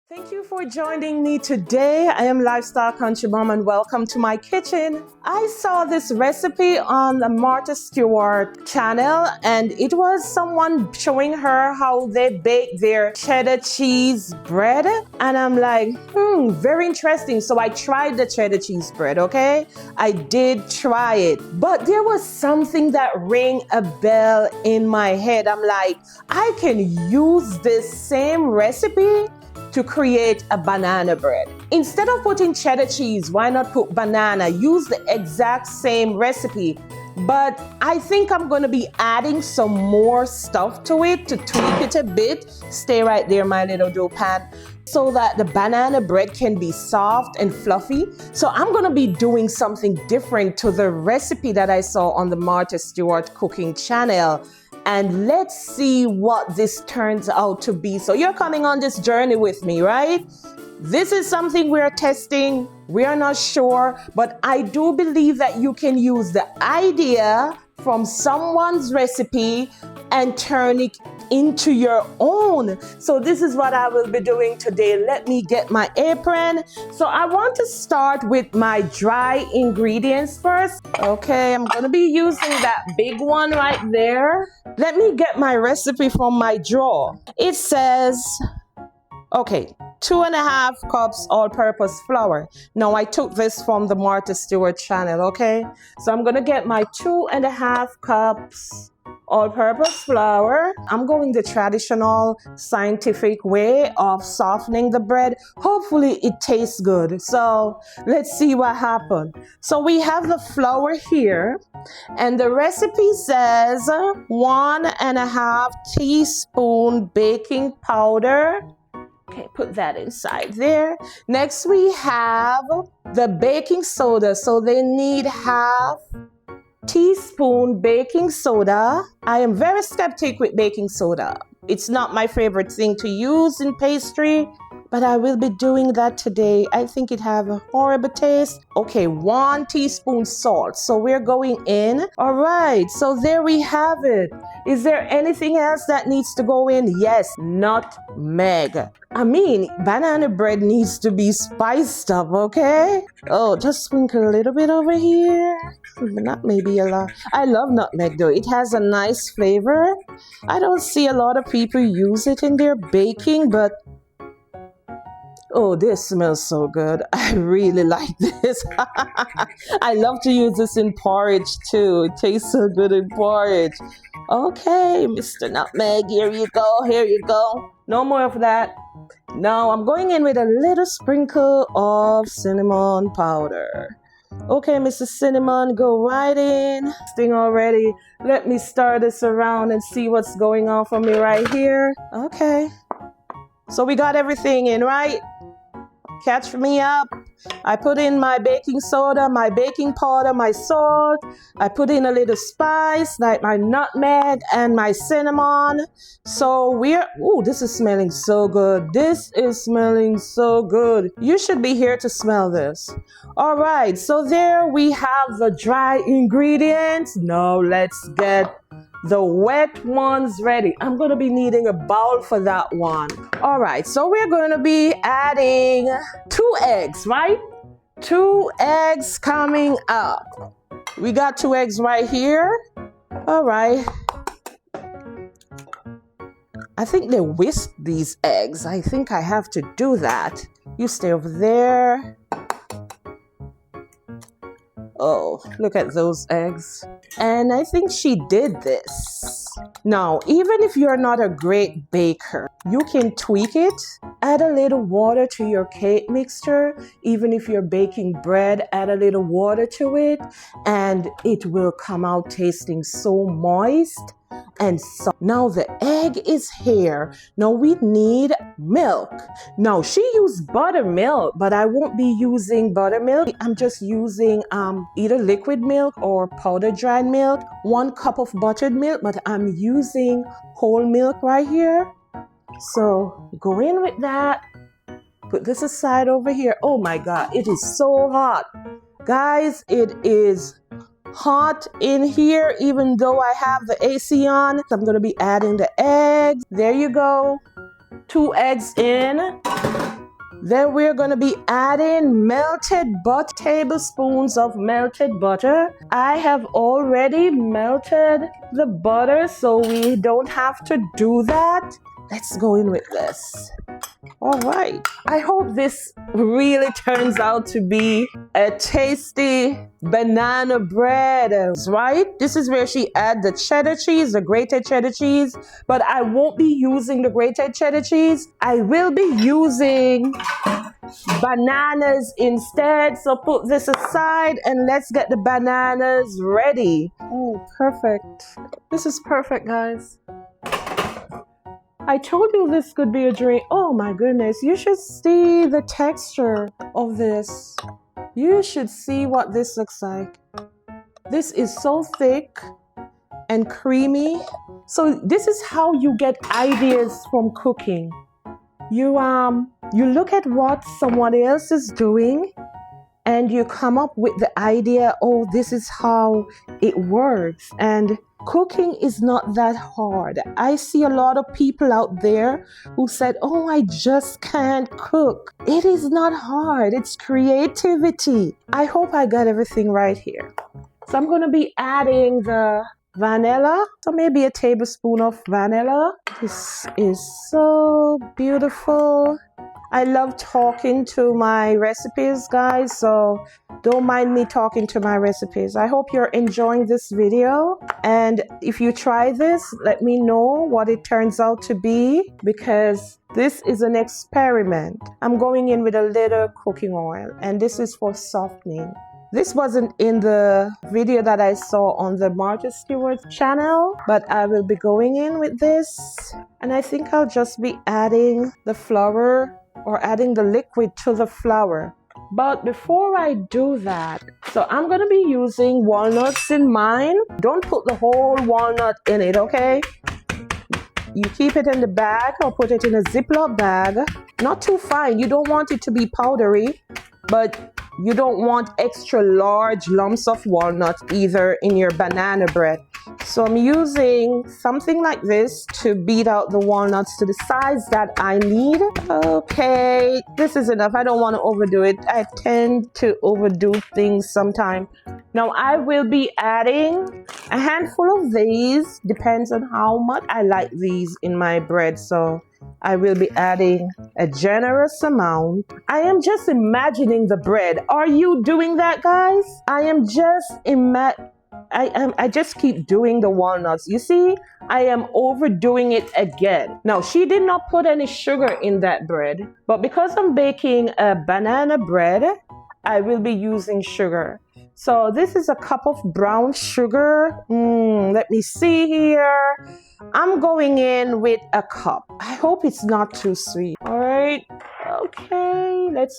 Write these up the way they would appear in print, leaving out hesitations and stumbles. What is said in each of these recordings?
Thank you for joining me today. I am Lifestyle Country Mom and welcome to my kitchen. I saw this recipe on the Martha Stewart channel and it was someone showing her how they bake their cheddar cheese bread. And I'm like, very interesting. So I tried the cheddar cheese bread, okay? I did try it, but there was something that rang a bell in my head. I'm like, I can use this same recipe to create a banana bread. Instead of putting cheddar cheese, why not put banana? Use the exact same recipe. But I think I'm going to be adding some more stuff to it to tweak it a bit. Stay right there, my little dough pan, so that the banana bread can be soft and fluffy. So I'm going to be doing something different to the recipe that I saw on the Martha Stewart cooking channel. And let's see what this turns out to be. So you're coming on this journey with me, right? This is something we're testing. We are not sure, but I do believe that you can use the idea from someone's recipe and turn it into your own. So this is what I will be doing today. Let me get my apron. So I want to start with my dry ingredients first. Okay, I'm gonna be using that big one right there. Let me get my recipe from my drawer. It says, okay, 2.5 cups all-purpose flour. Now I took this from the Martha Stewart channel, okay? So I'm gonna get my 2.5 cups all-purpose flour. I'm going the traditional scientific way of softening the bread. Hopefully it tastes good. So let's see what happened. So we have the flour here and the recipe says 1.5 teaspoon baking powder. Okay, put that inside there. Next we have the baking soda. So they need 1/2 teaspoon baking soda. I am very skeptic with baking soda. It's not my favorite thing to use in pastry, but I will be doing that today. I think it have a horrible taste. Okay, 1 teaspoon salt. So we're going in. All right, so there we have it. Is there anything else that needs to go in? Yes, nutmeg. I mean, banana bread needs to be spiced up, okay? Oh, just sprinkle a little bit over here. Not maybe a lot. I love nutmeg though. It has a nice flavor. I don't see a lot of people use it in their baking, but oh, this smells so good. I really like this. I love to use this in porridge too. It tastes so good in porridge. Okay, Mr. Nutmeg, here you go, here you go. No more of that. Now I'm going in with a little sprinkle of cinnamon powder. Okay, Mr. Cinnamon, go right in. Thing already. Let me stir this around and see what's going on for me right here. Okay. So we got everything in, right? Catch me up. I put in my baking soda, my baking powder, my salt. I put in a little spice like my nutmeg and my cinnamon. So this is smelling so good. This is smelling so good. You should be here to smell this. All right, so there we have the dry ingredients. Now let's get the wet ones ready. I'm going to be needing a bowl for that one. All right, so we're going to be adding 2 eggs, right? 2 eggs coming up. We got 2 eggs right here. All right. I think they whisked these eggs. I think I have to do that. You stay over there. Oh, look at those eggs. And I think she did this. Now, even if you're not a great baker, you can tweak it. Add a little water to your cake mixture. Even if you're baking bread, add a little water to it. And it will come out tasting so moist. And so now the egg is here. Now we need milk. Now she used buttermilk, but I won't be using buttermilk. I'm just using either liquid milk or powder dried milk. 1 cup of buttered milk, but I'm using whole milk right here. So go in with that. Put this aside over here. Oh my God, it is so hot. Guys, it is hot in here, even though I have the AC on. I'm going to be adding the eggs. There you go. 2 eggs in. Then we're going to be adding melted butter, tablespoons of melted butter. I have already melted the butter, so we don't have to do that. Let's go in with this. All right. I hope this really turns out to be a tasty banana bread, right? This is where she adds the cheddar cheese, the grated cheddar cheese, but I won't be using the grated cheddar cheese. I will be using bananas instead. So put this aside and let's get the bananas ready. Oh, perfect. This is perfect, guys. I told you this could be a drink. Oh my goodness, you should see the texture of this. You should see what this looks like. This is so thick and creamy. So this is how you get ideas from cooking. You look at what someone else is doing and you come up with the idea, oh, this is how it works. And cooking is not that hard. I see a lot of people out there who said, oh, I just can't cook. It is not hard. It's creativity. I hope I got everything right here. So I'm going to be adding the vanilla. So maybe a tablespoon of vanilla. This is so beautiful. I love talking to my recipes, guys, so don't mind me talking to my recipes. I hope you're enjoying this video, and if you try this, let me know what it turns out to be, because this is an experiment. I'm going in with a little cooking oil, and this is for softening. This wasn't in the video that I saw on the Martha Stewart channel, but I will be going in with this, and I think I'll just be adding the flour or adding the liquid to the flour. But before I do that, so I'm going to be using walnuts in mine. Don't put the whole walnut in it, okay? You keep it in the bag or put it in a Ziploc bag. Not too fine. You don't want it to be powdery, but you don't want extra large lumps of walnut either in your banana bread. So I'm using something like this to beat out the walnuts to the size that I need. Okay, this is enough. I don't want to overdo it. I tend to overdo things sometimes. Now I will be adding a handful of these. Depends on how much I like these in my bread. So I will be adding a generous amount. I am just imagining the bread. Are you doing that, guys? I am just I just keep doing the walnuts. You see, I am overdoing it again. Now, she did not put any sugar in that bread, but because I'm baking a banana bread, I will be using sugar. So this is a cup of brown sugar. Let me see here. I'm going in with a cup. I hope it's not too sweet. All right. Okay, let's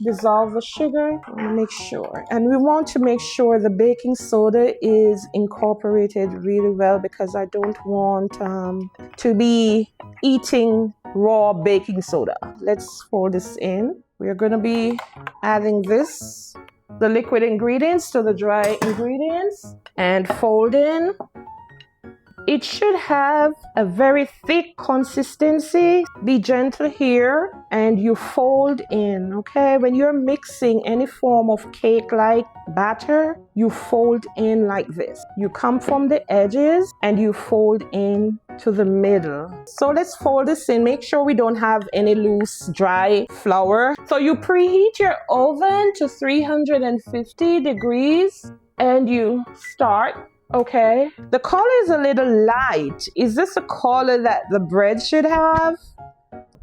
dissolve the sugar. Make sure. And we want to make sure the baking soda is incorporated really well, because I don't want to be eating raw baking soda. Let's fold this in. We're going to be adding the liquid ingredients to the dry ingredients and fold in. It should have a very thick consistency. Be gentle here and you fold in, okay? When you're mixing any form of cake-like batter, you fold in like this. You come from the edges and you fold in to the middle. So let's fold this in. Make sure we don't have any loose, dry flour. So you preheat your oven to 350 degrees and you start. Okay, the color is a little light. Is this a color that the bread should have?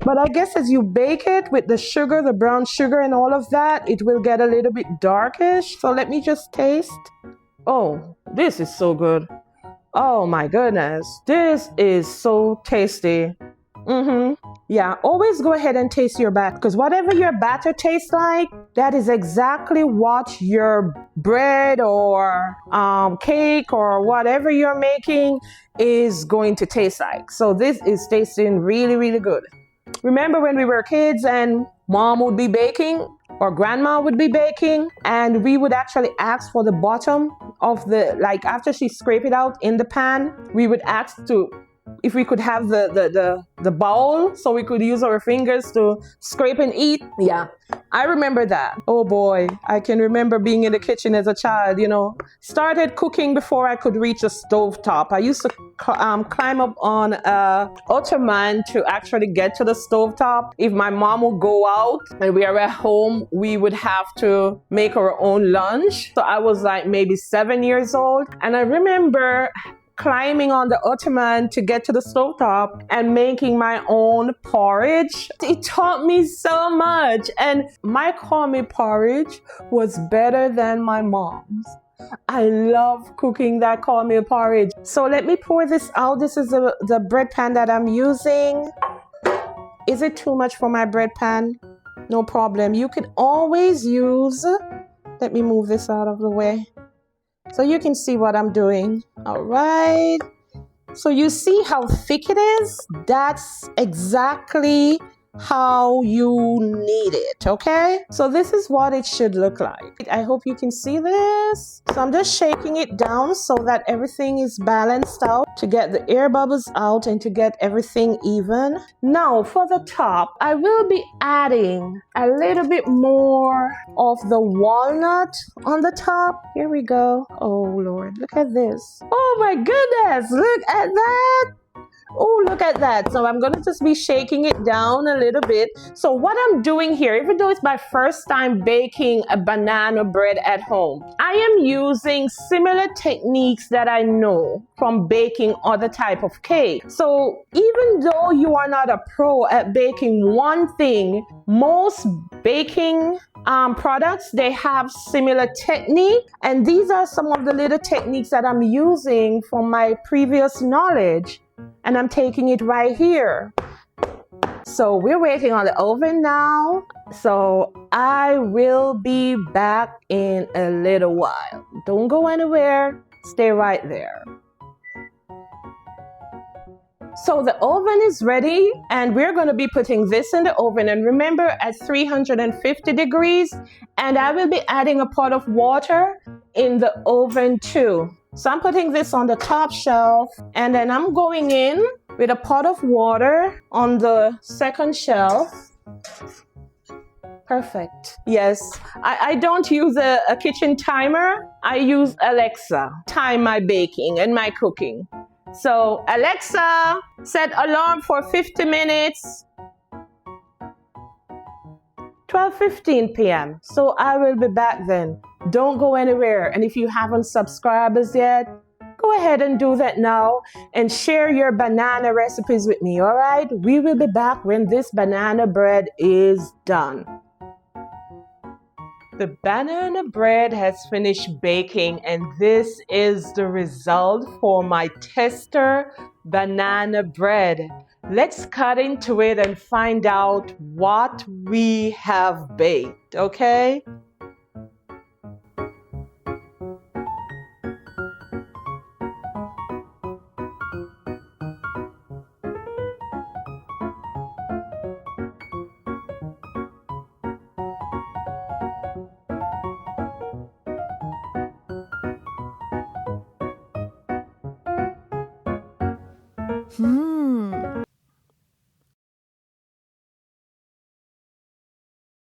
But I guess as you bake it with the sugar, the brown sugar and all of that, it will get a little bit darkish. So let me just taste. Oh, this is so good. Oh my goodness, this is so tasty. Yeah, always go ahead and taste your batter, because whatever your batter tastes like, that is exactly what your bread or cake or whatever you're making is going to taste like. So this is tasting really, really good. Remember when we were kids and mom would be baking or grandma would be baking, and we would actually ask for the bottom of the, like after she scraped it out in the pan, we would ask to if we could have the bowl so we could use our fingers to scrape and eat. Yeah, I remember that. Oh boy, I can remember being in the kitchen as a child, started cooking before I could reach a stove top. I used to climb up on a ottoman to actually get to the stove top. If my mom would go out and we are at home, we would have to make our own lunch. So I was like maybe 7 years old, and I remember climbing on the ottoman to get to the stovetop and making my own porridge. It taught me so much, and my cornmeal porridge was better than my mom's. I love cooking that cornmeal porridge. So let me pour this out. This is the bread pan that I'm using. Is it too much for my bread pan? No problem. You can always use, let me move this out of the way so you can see what I'm doing. All right. So you see how thick it is? That's exactly how you need it, okay? So this is what it should look like. I hope you can see this. So I'm just shaking it down so that everything is balanced out to get the air bubbles out and to get everything even. Now for the top, I will be adding a little bit more of the walnut on the top. Here we go. Oh Lord, look at this. Oh my goodness, look at that. Oh, look at that. So I'm going to just be shaking it down a little bit. So what I'm doing here, even though it's my first time baking a banana bread at home, I am using similar techniques that I know from baking other type of cake. So even though you are not a pro at baking one thing, most baking products, they have similar technique, and these are some of the little techniques that I'm using from my previous knowledge, and I'm taking it right here. So we're waiting on the oven now, so I will be back in a little while. Don't go anywhere, stay right there. So the oven is ready, and we're going to be putting this in the oven, and remember at 350 degrees, and I will be adding a pot of water in the oven too. So I'm putting this on the top shelf, and then I'm going in with a pot of water on the second shelf. Perfect. Yes, I don't use a kitchen timer. I use Alexa. Time my baking and my cooking. So Alexa, set alarm for 50 minutes. 12:15 p.m. So I will be back then. Don't go anywhere. And if you haven't subscribed as yet, go ahead and do that now and share your banana recipes with me, all right? We will be back when this banana bread is done. The banana bread has finished baking, and this is the result for my tester banana bread. Let's cut into it and find out what we have baked, okay?